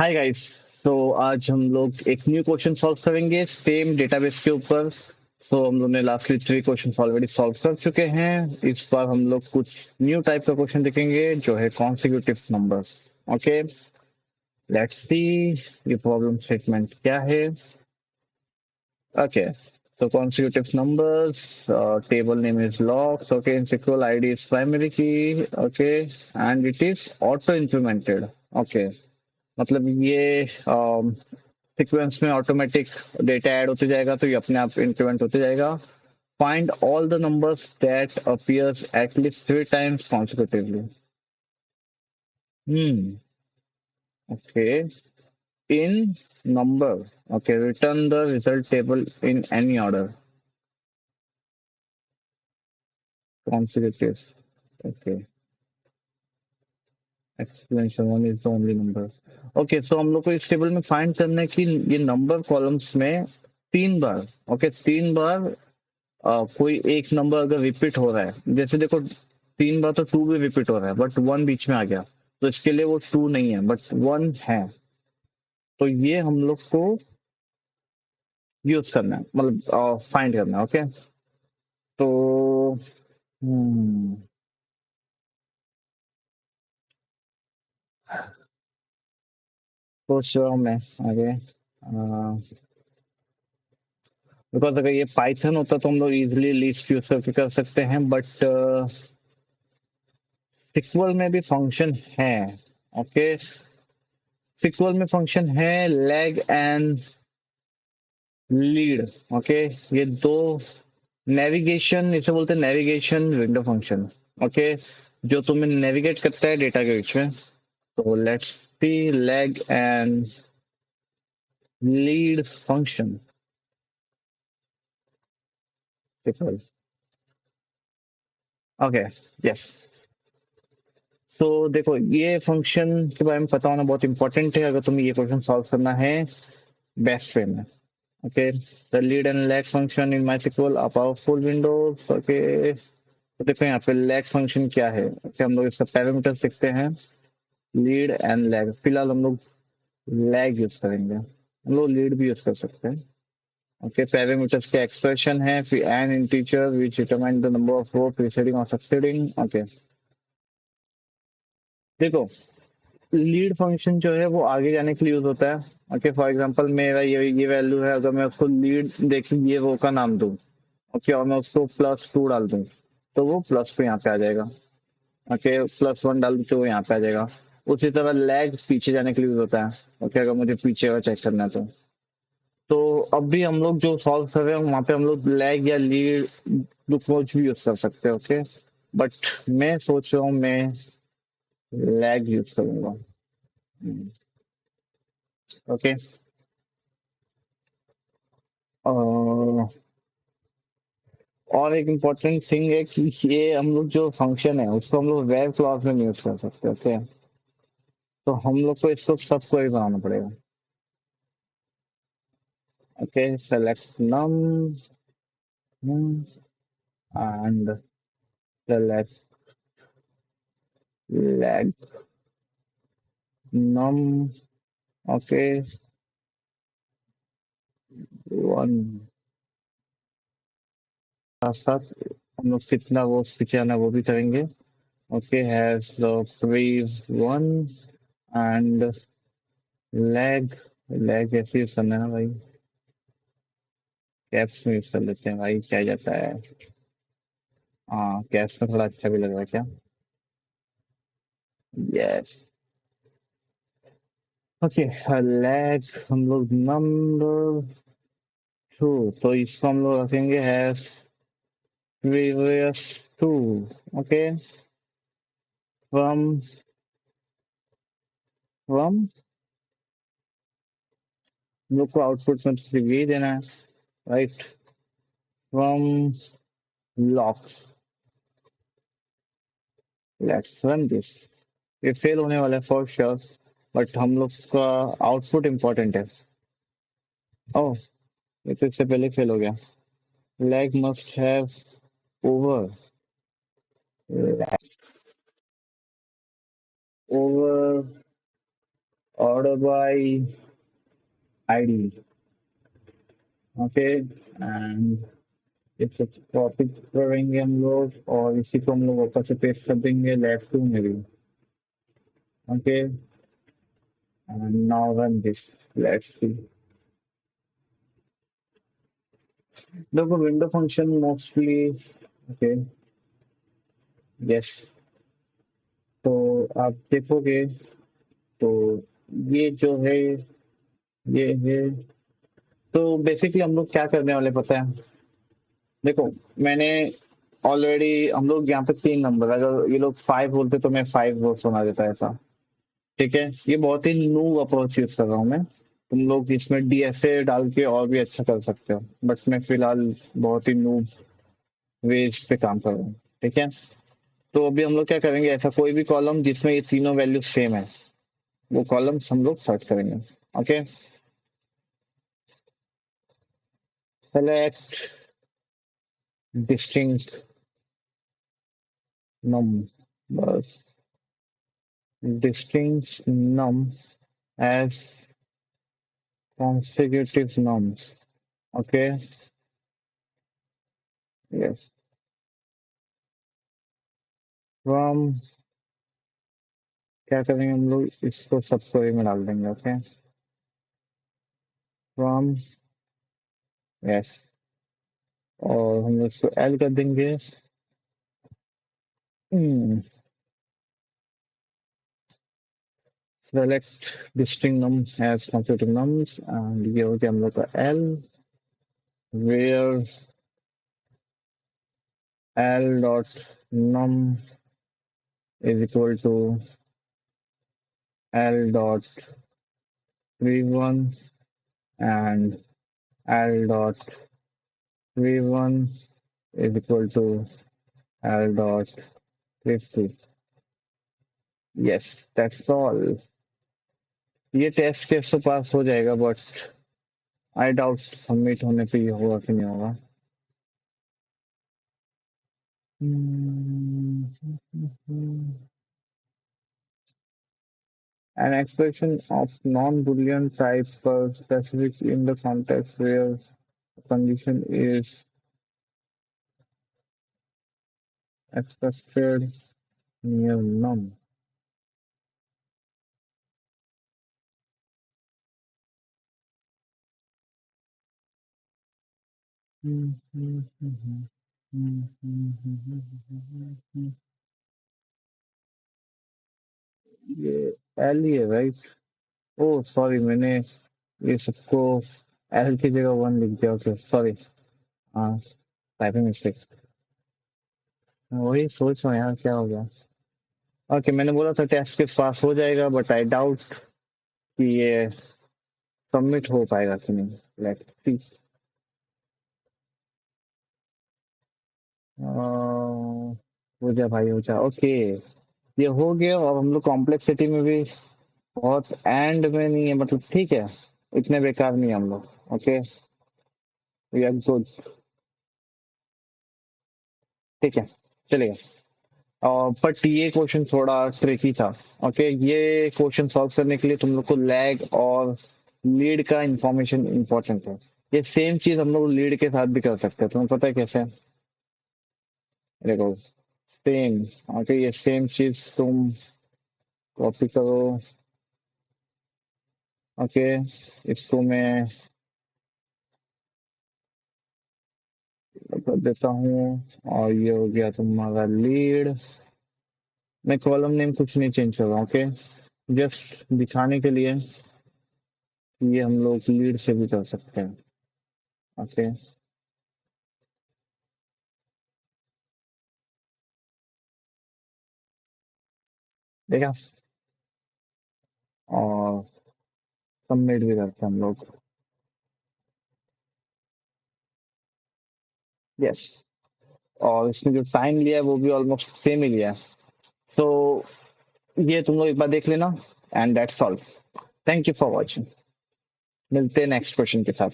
Hi guys. सो आज हम लोग एक न्यू क्वेश्चन सॉल्व करेंगे सेम डेटाबेस के ऊपर। हम लोग ने लास्टली 3 क्वेश्चन ऑलरेडी सॉल्व कर चुके हैं। इस बार हम लोग कुछ न्यू टाइप का क्वेश्चन देखेंगे जो है consecutive number. Okay, let's see ये प्रॉब्लम स्टेटमेंट क्या है। Okay, so consecutive numbers, table name is logs, okay, and SQL ID is primary key, okay, and it is auto implemented, okay। मतलब ये sequence में automatic data add होते जाएगा तो ये अपने आप इंक्रीमेंट होते जाएगा। Find all the numbers that appears at least 3 times consecutively। Hmm, okay. In number, okay, return the result table in any order consecutive, okay. Explanation one is the only number. Okay, so हम लोग को इस table में find करना है कि ये number columns में 3 बार, ओके, 3 बार कोई एक नंबर अगर रिपीट हो रहा है, जैसे देखो 3 बार तो 2 भी रिपीट हो रहा है बट 1 बीच में आ गया, तो इसके लिए वो 2 नहीं है बट 1 है। तो ये हम लोग को यूज करना है, मतलब फाइंड करना है। ओके, तो हम्म, सोच रहा हूँ मैं आगे। बिकॉज अगर ये पाइथन होता तो हम लोग इजिली लिस्ट यूज करके कर सकते हैं, बट सिक्वल में भी फंक्शन है। ओके, सिक्वल में फंक्शन है लैग एंड लीड। ओके, ये दो नेविगेशन, इसे बोलते हैं नेविगेशन विंडो फंक्शन। ओके, जो तुम्हें नेविगेट करता है डेटा के बीच में। तो let's see lag and lead function. Okay, yes. So देखो ये फंक्शन के बारे में पता होना बहुत इंपॉर्टेंट है अगर तुम्हें ये क्वेश्चन सॉल्व करना है बेस्ट वे में। Okay, the lead and lag function in MySQL are powerful windows. Okay, तो देखो यहाँ पे लैग फंक्शन क्या है। okay, हम लोग इसका पैरामीटर देखते हैं, लीड एंड लैग। फिलहाल हम लोग लैग यूज करेंगे, हम लोग लीड भी यूज कर सकते हैं। ओके, पैरामीटर्स के एक्सप्रेशन है, फिर an integer which determine the number of row preceding और सक्सीडिंग। ओके, देखो लीड फंक्शन जो है वो आगे जाने के लिए यूज होता है। ओके, फॉर एग्जांपल मेरा ये वैल्यू है, अगर मैं उसको लीड देखिए ये रो का नाम दूं, ओके, और मैं उसको +2 डाल दूं तो वो +2 यहाँ पे आ जाएगा। ओके, +1 डाल दूं तो वो यहाँ पे आ जाएगा। उसी तरह लैग पीछे जाने के लिए यूज होता है। ओके, अगर मुझे पीछे का चेक करना है तो अब भी हम लोग जो सॉल्व कर रहे हैं वहां पे हम लोग लैग या लीड कुछ भी यूज कर सकते हैं। ओके, बट मैं सोच रहा हूँ मैं लैग यूज करूंगा। ओके, और एक इम्पोर्टेंट थिंग है कि ये हम लोग जो फंक्शन है उसको हम लोग वेर क्लॉज में यूज कर सकते हैं। ओके, तो हम लोग को इसको सबको ही बनाना पड़ेगा। Okay, select num and select lag num. Okay, 1 साथ साथ हम लोग कितना वो पीछे आना वो भी करेंगे। Okay, has the pre 1 and lag. Lag ऐसे यूज करना है ना भाई, कैप्स में यूज कर लेते हैं भाई, क्या जाता है। हाँ, कैप्स में थोड़ा अच्छा भी लग रहा है क्या। यस। ओके, लैग हम लोग नंबर 2, तो इसको हम लोग रखेंगे has previous 2। Okay, from from हम लोग को आउटपुट में सिर्फ यही देना है, right. From locks, let's run this. ये फेल होने वाला है फॉर श्योर, बट हम लोग का आउटपुट इम्पोर्टेंट है। ओह, ये तो इससे पहले फेल हो गया। Lag must have over, over order by ID. Okay, and इस टॉपिक करेंगे हम लोग और इसी को हम लोग वापस से पेस्ट कर देंगे लेफ्ट टू में भी. Okay, and now run this. Let's see. देखो window function mostly. Okay, yes. तो आप देखोगे तो ये जो है ये है. तो बेसिकली हम लोग क्या करने वाले पता है. देखो मैंने ऑलरेडी हम लोग यहाँ पे 3 नंबर, अगर ये लोग 5 बोलते तो मैं 5 वो सुना देता ऐसा. ठीक है, ये बहुत ही नूब अप्रोच यूज कर रहा हूँ मैं. तुम लोग इसमें डीएसए डाल के और भी अच्छा कर सकते हो, बट मैं फिलहाल बहुत ही नूब वेज पे काम कर रहा हूँ. ठीक है, तो अभी हम लोग क्या करेंगे, ऐसा कोई भी कॉलम जिसमें ये तीनों वैल्यू सेम है वो कॉलम्स हम लोग सर्च करेंगे. ओके, सेलेक्ट डिस्टिंक्ट नम, बस distinct num as consecutive nums. Okay, yes, from क्या करेंगे हम लोग इसको सब क्वेरी में डाल देंगे. ओके, फ्रॉम, यस, और हम लोग इसको एल कर देंगे. Select distinct num as consecutive nums and ये हो गया हम लोग का L, where L dot num is equal to L dot v1 and L dot v1 is equal to L dot v2. Yes, that's all. ये test case तो पास हो जाएगा बट आई डाउट सबमिट होने पे ये होगा कि नहीं होगा. An expression of non-Boolean type specific in the context where a condition is expected near none. ये एल ही है राइट. ओह सॉरी, मैंने ये सबको एल की जगह 1 लिख दिया. ओके सॉरी, हाँ, टाइपिंग मिस्टेक. वही सोच रहा हूँ यार क्या हो गया. ओके, मैंने बोला था टेस्ट के पास हो जाएगा बट आई डाउट कि ये सबमिट हो पाएगा कि नहीं. Let's see. हो जा भाई हो जा. ओके, ये हो गया. और हम लोग कॉम्प्लेक्सिटी में भी बहुत एंड में नहीं है, मतलब ठीक है, इतने बेकार नहीं है हम लोग. Okay, we are good. ठीक है, चलेगा. बट ये क्वेश्चन थोड़ा ट्रिकी था. ओके, ये क्वेश्चन सॉल्व करने के लिए तुम लोग को लैग और लीड का इंफॉर्मेशन इंपॉर्टेंट है. ये सेम चीज हम लोग लीड के साथ भी कर सकते हैं. तुम्हें पता है कैसे. देखो सेम. ओके, ये सेम चीज तुम कॉपी करो. ओके, इसको मैं कर देता हूँ और ये हो गया तुम्हारा लीड. मैं कॉलम नेम कुछ नहीं चेंज कर रहा हूँ. ओके, जस्ट दिखाने के लिए कि ये हम लोग लीड से भी कर सकते हैं. ओके, देखा, और सबमिट भी करते हैं हम लोग. यस, और इसने जो टाइम लिया है वो भी ऑलमोस्ट सेम ही लिया है. तो ये तुम लोग एक बार देख लेना and that's all. Thank you for watching. मिलते हैं नेक्स्ट क्वेश्चन के साथ.